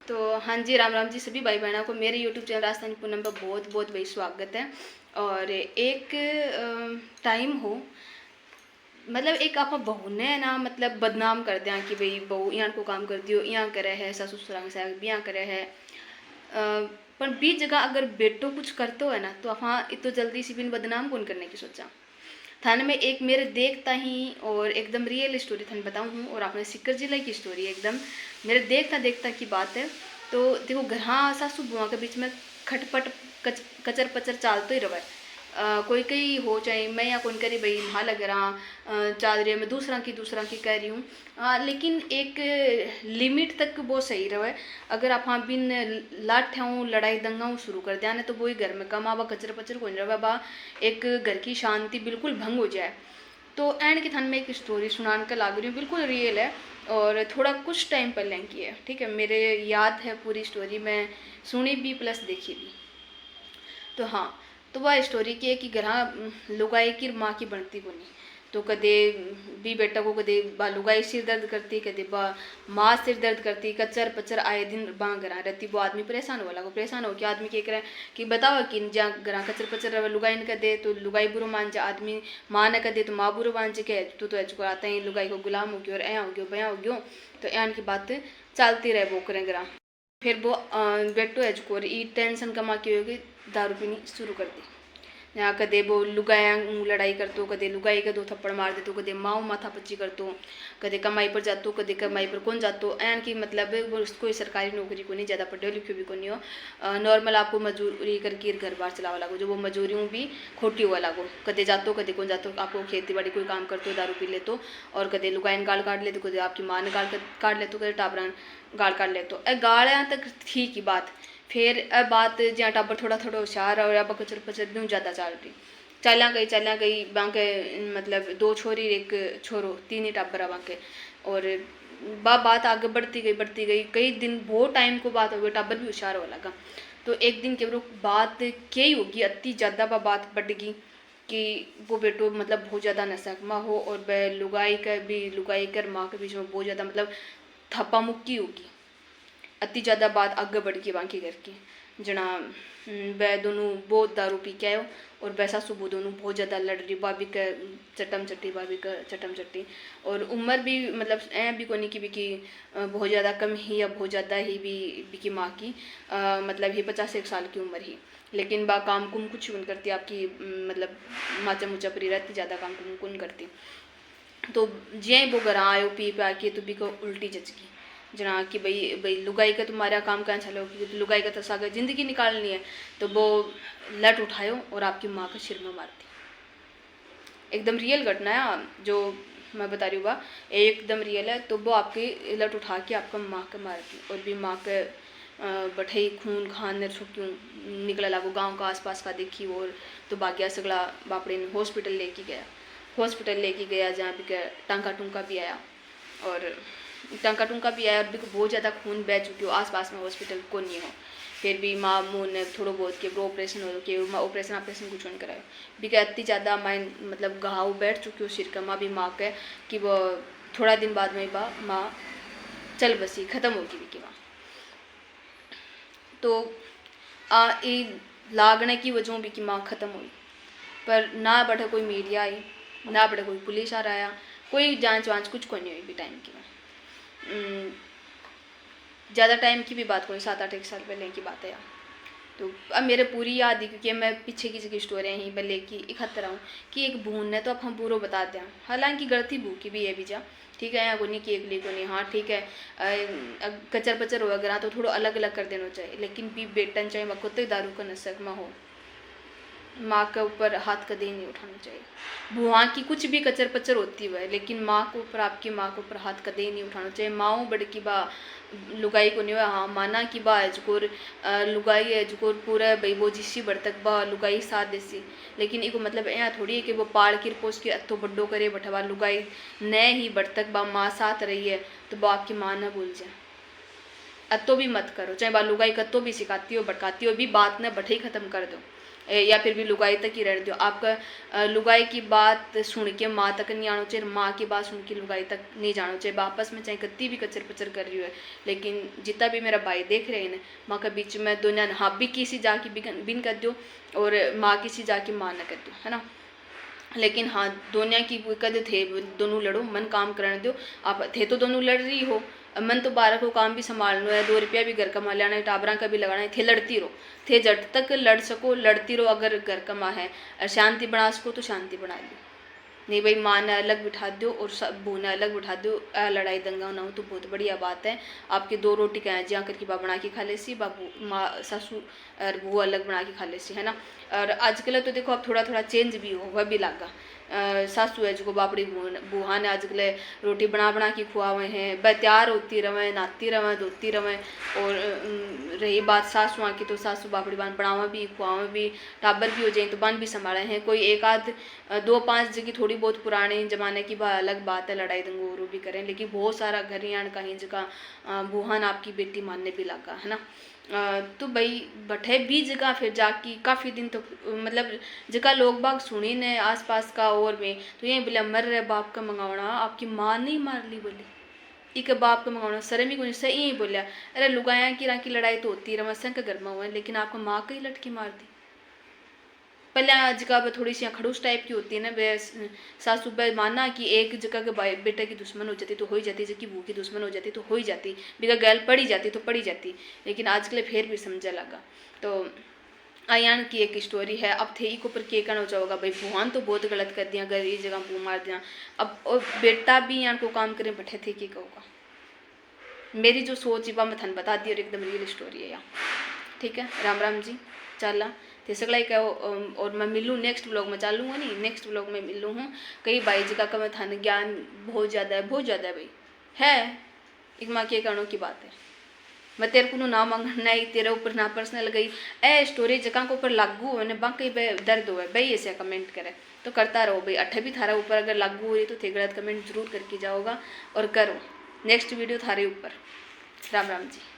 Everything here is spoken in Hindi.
तो हाँ जी, राम राम जी सभी भाई बहनों को मेरे यूट्यूब चैनल राजस्थानी पूनम पर बहुत बहुत भाई स्वागत है। और एक टाइम हो मतलब एक आप बहू ने ना मतलब बदनाम कर दिया कि भाई बहू यहाँ को काम कर दियो, यहाँ करे है ससुर ससुराल से यहाँ करे है। पर बीच जगह अगर बेटो कुछ करते है ना तो आप इतो जल्दी से बिन बदनाम कौन करने की सोचा। थाने में एक मेरे देखता ही और एकदम रियल स्टोरी थाने बताऊँ हूँ, और आपने सिक्कर जिले की स्टोरी एकदम मेरे देखता देखता की बात है। तो देखो घर सासू बुआ के बीच में खटपट कचर पचर चालते ही रहे। कोई कई हो चाहे मैं या कौन करी भाई वहाँ लग रहा चाल रही है, मैं दूसरा की कह रही हूँ। लेकिन एक लिमिट तक वो सही रहे। अगर आप हाँ बिन लाठ हूँ लड़ाई दंगा शुरू कर दिया ना तो वो ही घर में कमा बा कचर पचर को रहा बा, एक घर की शांति बिल्कुल भंग हो जाए। तो एंड के थान में एक स्टोरी सुनाने का लाग रही हूँ, बिल्कुल रियल है और थोड़ा कुछ टाइम पहले की है। ठीक है, मेरे याद है पूरी स्टोरी, मैं सुनी भी प्लस देखी भी। तो हाँ, तो वह स्टोरी की है कि घर लुगाई की माँ की बनती को नहीं। तो कदे भी बेटा को कदे बा लुगाई सिर दर्द करती, कदे बा माँ सिर दर्द करती, कच्चर पच्चर आए दिन बाँ घर रहती। वो आदमी परेशान हो लगा, परेशान हो के आदमी क्या करे कि बताओ कि जहाँ घर कच्चर पच्चर रहे लुगाई न कदे तो लुगाई बुरो मान जा, आदमी माँ न कदे तो माँ बुरो मान जा के तो ऐचको आता ही लुगाई को गुलाम हो गयो और ऐ हो गयो बया हो गयो। तो ऐन की बात चलती रहे वो करें ग्रा। फिर वो बेटो एजको ई टेंशन कमा के होगी दारू पीनी शुरू कर दी। यहाँ कदे वो लुगाया लड़ाई करतो, कदे लुगाई का दो थप्पड़ मार देतो, कदे माओ माथा पच्ची करतो, कदे कमाई पर जातो, कदे कमाई पर कौन जातो। एन की मतलब वो कोई सरकारी नौकरी को नहीं, ज़्यादा पढ़े लिखे भी को नहीं हो, नॉर्मल आपको मजदूरी करके घर बार चलावा लागो, जो वो मजदूरी भी खोटी हुआ लागो। कदे जातो कदे कौन जातो, आपको खेती बाड़ी कोई काम करते हो दारू पी ले तो, और कदे लुगाइन गाल काट ले तो, कदे आपकी माँ ने गाल काट ले तो, कदे टाबरा गाल काट ले तो। गालियाँ तक ठीक ही बात। फिर बात जहाँ टाबर थोड़ा थोड़ा होशियार और अब कचर पचर भी ज़्यादा चल रही चल्या गई बांके मतलब दो छोरी एक छोरो तीन ही टाबर है बांके। और बात आगे बढ़ती गई कई दिन बहुत टाइम को बात हो गई, टाबर भी होशियार हो लगा। तो एक दिन के बात क्या ही होगी अति ज़्यादा बात बढ़ गई कि वो बेटो मतलब बहुत ज़्यादा नशा हो और वह लुगाई कर माँ के बीच में बहुत ज़्यादा मतलब थप्पा मुक्की होगी। अति ज़्यादा बात आगे बढ़ गई बाकी घर की जना वह दोनों बहुत दारू पी के आयो और वैसा सुबह दोनों बहुत ज़्यादा लड़ रही, भाभी का चटम चट्टी भाभी का चटम चट्टी। और उम्र भी मतलब ऐ भी कोनी की भी की बहुत ज़्यादा कम ही या बहुत ज़्यादा ही भी की माँ की मतलब ही 51 साल की उम्र ही। लेकिन बा काम कुम कुछ नहीं करती आपकी मतलब माचा मुचा परी रहती, ज़्यादा काम कुम कुन करती। तो ज्याँ वो घर आयो पी पा के तो भी को उल्टी जचगी जना कि भाई भाई लुगाई का तुम्हारा काम कहाँ चलो कि तो लुगाई का तो सागर जिंदगी निकालनी है। तो वो लट उठायो और आपकी माँ का सिर में मार दी। एकदम रियल घटना है जो मैं बता रही हूँ, एकदम रियल है। तो वो आपकी लट उठा के आपका माँ का मार दी और भी माँ के बठई खून खान छुट्टियों निकला लागो गाँव का आसपास का देखी। और तो बाकिया सगला बापड़े ने हॉस्पिटल लेके गया जहाँ भी टांका टूंका भी आया और टांका टूंका भी आया और भी बहुत ज़्यादा खून बह चुकी हो, आसपास में हॉस्पिटल को नहीं हो। फिर भी माँ मुँह ने थोड़ा बहुत के ऑपरेशन हो के ऑपरेशन कुछ नहीं कराया भी क्या इतनी ज़्यादा माइंड मतलब घाव बैठ चुकी हो सिर का माँ भी माँ के कि वो थोड़ा दिन बाद में माँ चल बसी ख़त्म होगी भी कि माँ। तो ये लागने की वजह भी कि माँ ख़त्म हुई, पर ना बढ़े कोई मीडिया आई ना बढ़े कोई पुलिस आ रहा, कोई जांच वांच कुछ को नहीं हुई भी टाइम की। ज़्यादा टाइम की भी बात कोई 7-8 साल पहले की बात है यार। तो अब मेरे पूरी याद है क्योंकि मैं पीछे की स्टोरी ही पहले की इकहत्तर हूँ कि एक बून है तो अब हम पूरा बताते हैं। हालांकि गलती बू की भी है बीजा, ठीक है यहाँ को नहीं कि एक ली को नहीं, हाँ ठीक है कचर पचर हो अगर तो थोड़ा अलग अलग कर देना चाहिए। लेकिन भी बेटन चाहे वह कुत्ते दारू का नशक में हो माँ के ऊपर हाथ कभी नहीं उठाना चाहिए। बुआ की कुछ भी कचर पचर होती है लेकिन माँ के ऊपर आपकी माँ के ऊपर हाथ कभी नहीं उठाना चाहिए। माँ बड़ की बा लुगाई को नहीं हुआ, हाँ माना की बा एजकोर लुगाई एजकोर पूरा भाई वो जिसी बढ़ तक बा लुगाई साथ देसी। लेकिन इको मतलब यहाँ थोड़ी है कि वो पाड़ किर पोस के अत्तो बड्डो करे बठवा लुगाई न ही बढ़ तक बा माँ साथ रही है तो बा आपकी माँ न भूल जाए। अतो भी मत करो, चाहे बात लुगाई कतो भी सिखाती हो भटकाती हो भी, बात ने बठे ही ख़त्म कर दो, या फिर भी लुगाई तक ही रह दो। आपका लुगाई की बात सुन के माँ तक नहीं आना चाहिए, माँ की बात सुन के लुगाई तक नहीं जाना चाहिए। आपस में चाहे कत्ती भी कचर पचर कर रही हो, लेकिन जितना भी मेरा भाई देख रहे हैं माँ के बीच में दुनिया हाँ भी किसी जाके बिन कर दो और माँ किसी जाके माँ न कर दो, है ना। लेकिन हाँ दुनिया की कद थे दोनों लड़ो, मन काम करने दो। आप थे तो दोनों लड़ रही हो, मन तो 12 को काम भी संभालना है, 2 रुपया भी घर कमा लेना है, टाबरा का भी लगाना है, थे लड़ती रहो, थे जब तक लड़ सको लड़ती रहो। अगर घर कमा है और शांति बना सको तो शांति बना लो, नहीं भाई माँ ने अलग बिठा दो और सब बहू ने अलग बिठा दो, लड़ाई दंगा ना हो तो बहुत बढ़िया बात है। आपकी 2 रोटी कहें जहाँ करके बा बना के खा ले सी, बाबू माँ सासू और बहू अलग बना के खा ले सी, है ना। और आजकल तो देखो अब थोड़ा थोड़ा चेंज भी हो वह भी लागा। सासू है जो बापड़ी बुआ ने आजकल रोटी बना के खुआवे हैं, वह तैयार होती रवें, नहाती रवें, धोती रवें। और रही बात सासुआ की तो सासू बापड़ी बान बनावा भी खुआवे भी, टाबर भी हो जाए तो बन भी संभाले हैं। कोई एक आध 2-5 जगह थोड़ी बहुत पुराने ज़माने की अलग बात है, लड़ाई दंगों भी करें, लेकिन बहुत सारा घर यान कहीं जगह बुहान आपकी बेटी मानने भी लगा, है ना। तो भाई बठे भी जगह फिर जाके काफ़ी दिन तो मतलब जगह लोग बाग सुनी ने आस पास का और में तो ये बोले मर रहे बाप का मंगावना, आपकी माँ नहीं मार ली बोली, एक बाप का मंगावना शर्म ही कुछ सही ही बोलिया। अरे लुगाया की लड़ाई तो होती रहा संग घर में हुआ, लेकिन आपको माँ का ही लटकी मार दी। पहले जगह पर थोड़ी सी खड़ूस टाइप की होती है ना, वे सासू पे माना कि एक जगह के बेटे की दुश्मन हो जाती तो हो ही जाती, जबकि बहू की दुश्मन हो जाती तो हो ही जाती, बिका गैल पड़ी जाती तो पड़ी जाती। लेकिन आजकल फिर भी समझा लगा। तो आयान की एक स्टोरी है। अब थे को पर के कहना चाहोगा भाई भगवान तो बहुत गलत कर दिया, अगर ये जगह बू मार दिया, अब और बेटा भी यहाँ को काम करें बैठे थे कि कहूँगा। मेरी जो सोच है मैं थन बता दी और एकदम रियल स्टोरी है यहाँ, ठीक है। राम राम जी चला ते सगला ही कहो। और मैं मिलूँ नेक्स्ट ब्लॉग में, चालूँगा नहीं नेक्स्ट ब्लॉग में मिलूँ हूँ। कई भाई जगह का मैं थाने ज्ञान बहुत ज़्यादा है भाई है, एक माँ के कानों की बात है। मैं तेरे को ना मांगना ही तेरे ऊपर ना पर्सनल गई ए स्टोरी जगह को ऊपर लागू हो बाकी दर्द हो भाई ऐसे कमेंट करे तो करता रहो भाई। अठे भी थारा ऊपर अगर लागू हो रही तो थे गलत कमेंट जरूर करके जाओगा और करो नेक्स्ट वीडियो थारे ऊपर। राम राम जी।